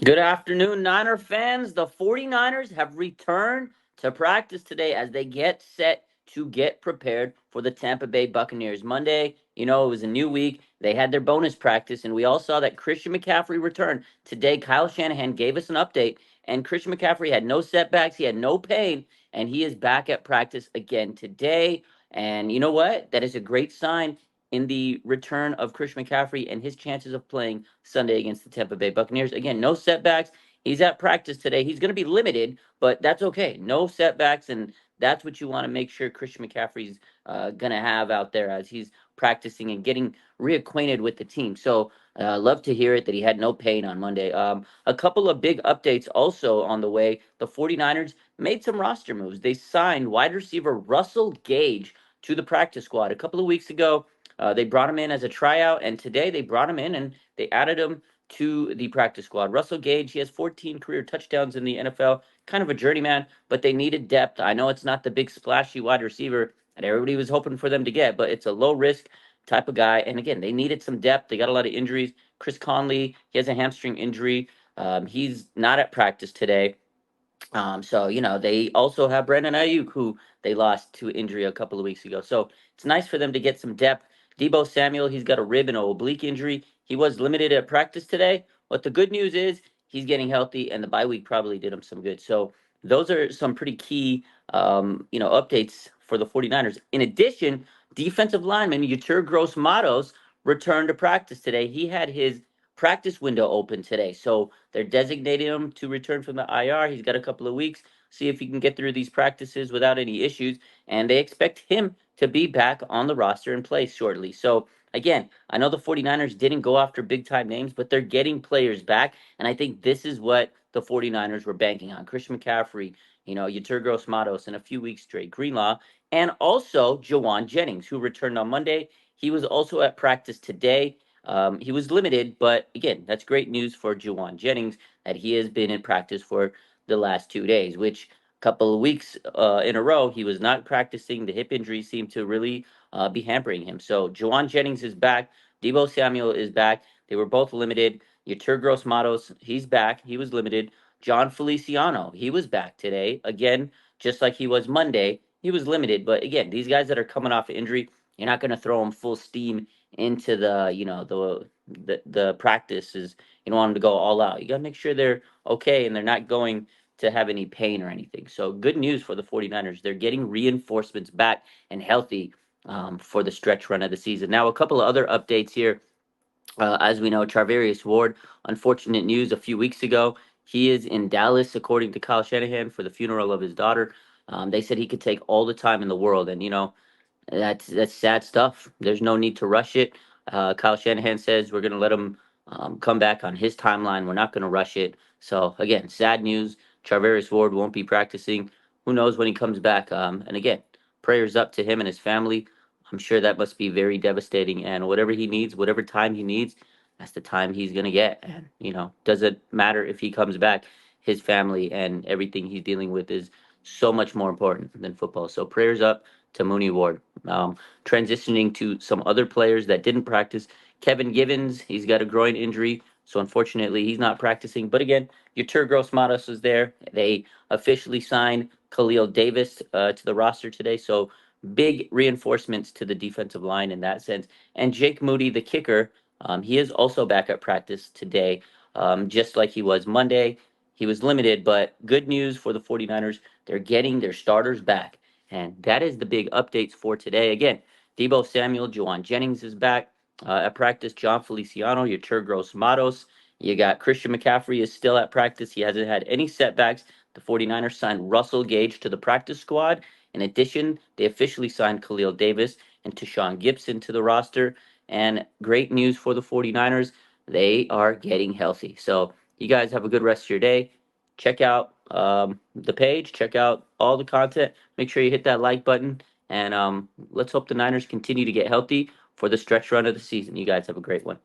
Good afternoon, Niner fans. The 49ers have returned to practice today as they get set to get prepared for the Tampa Bay Buccaneers. Monday, it was a new week. They had their bonus practice, and we all saw that Christian McCaffrey returned. Today, Kyle Shanahan gave us an update, and Christian McCaffrey had no setbacks, he had no pain, and he is back at practice again today. And you know what? That is a great sign in the return of Christian McCaffrey and his chances of playing Sunday against the Tampa Bay Buccaneers. Again, no setbacks. He's at practice today. He's going to be limited, but that's okay. No setbacks, and that's what you want to make sure Christian McCaffrey's going to have out there as he's practicing and getting reacquainted with the team. So, love to hear it that he had no pain on Monday. A couple of big updates also on the way. The 49ers made some roster moves. They signed wide receiver Russell Gage to the practice squad. A couple of weeks ago, they brought him in as a tryout, and today they brought him in and they added him to the practice squad. Russell Gage, he has 14 career touchdowns in the NFL, kind of a journeyman, but they needed depth. I know it's not the big splashy wide receiver that everybody was hoping for them to get, but it's a low risk type of guy. And again, they needed some depth. They got a lot of injuries. Chris Conley, he has a hamstring injury. He's not at practice today. So they also have Brandon Ayuk, who they lost to injury a couple of weeks ago. So it's nice for them to get some depth. Debo Samuel, he's got a rib and an oblique injury. He was limited at practice today. But the good news is he's getting healthy, and the bye week probably did him some good. So those are some pretty key, updates for the 49ers. In addition, defensive lineman Yetur Gross-Matos returned to practice today. He had his practice window open today. So they're designating him to return from the IR. He's got a couple of weeks, see if he can get through these practices without any issues. And they expect him to be back on the roster and play shortly. So, again, I know the 49ers didn't go after big time names, but they're getting players back. And I think this is what the 49ers were banking on. Christian McCaffrey, Yetur Gross Matos in a few weeks straight, Greenlaw, and also Jawan Jennings, who returned on Monday. He was also at practice today. He was limited, but again, that's great news for Juwan Jennings that he has been in practice for the last 2 days, which a couple of weeks in a row he was not practicing. The hip injury seemed to really be hampering him. So Juwan Jennings is back. Debo Samuel is back. They were both limited. Yetur Gross Matos, he's back. He was limited. John Feliciano, he was back today. Again, just like he was Monday, he was limited. But again, these guys that are coming off injury, you're not going to throw them full steam into the practices. You don't want them to go all out. You got to make sure they're okay and they're not going to have any pain or anything. So good news for the 49ers. They're getting reinforcements back and healthy for the stretch run of the season. Now, a couple of other updates here. As we know, Charvarius Ward, unfortunate news a few weeks ago. He is in Dallas, according to Kyle Shanahan, for the funeral of his daughter. They said he could take all the time in the world, and that's sad stuff. There's no need to rush it. Kyle Shanahan says we're going to let him come back on his timeline. We're not going to rush it. So again, sad news. Charvarius Ward won't be practicing. Who knows when he comes back? And again, prayers up to him and his family. I'm sure that must be very devastating. And whatever he needs, whatever time he needs, that's the time he's going to get. And doesn't matter if he comes back. His family and everything he's dealing with is so much more important than football. So prayers up to Mooney Ward. Transitioning to some other players that didn't practice. Kevin Givens, he's got a groin injury, so unfortunately he's not practicing. But again, Yetur Gross Matos is there. They officially signed Khalil Davis to the roster today, so big reinforcements to the defensive line in that sense. And Jake Moody, the kicker, he is also back at practice today, just like he was Monday. He was limited, but good news for the 49ers. They're getting their starters back. And that is the big updates for today. Again, Debo Samuel, Juwan Jennings is back at practice. John Feliciano, your Gross Matos. You got Christian McCaffrey is still at practice. He hasn't had any setbacks. The 49ers signed Russell Gage to the practice squad. In addition, they officially signed Khalil Davis and Tashawn Gibson to the roster. And great news for the 49ers. They are getting healthy. So you guys have a good rest of your day. Check out the page. Check out all the content. Make sure you hit that like button. And let's hope the Niners continue to get healthy for the stretch run of the season. You guys have a great one.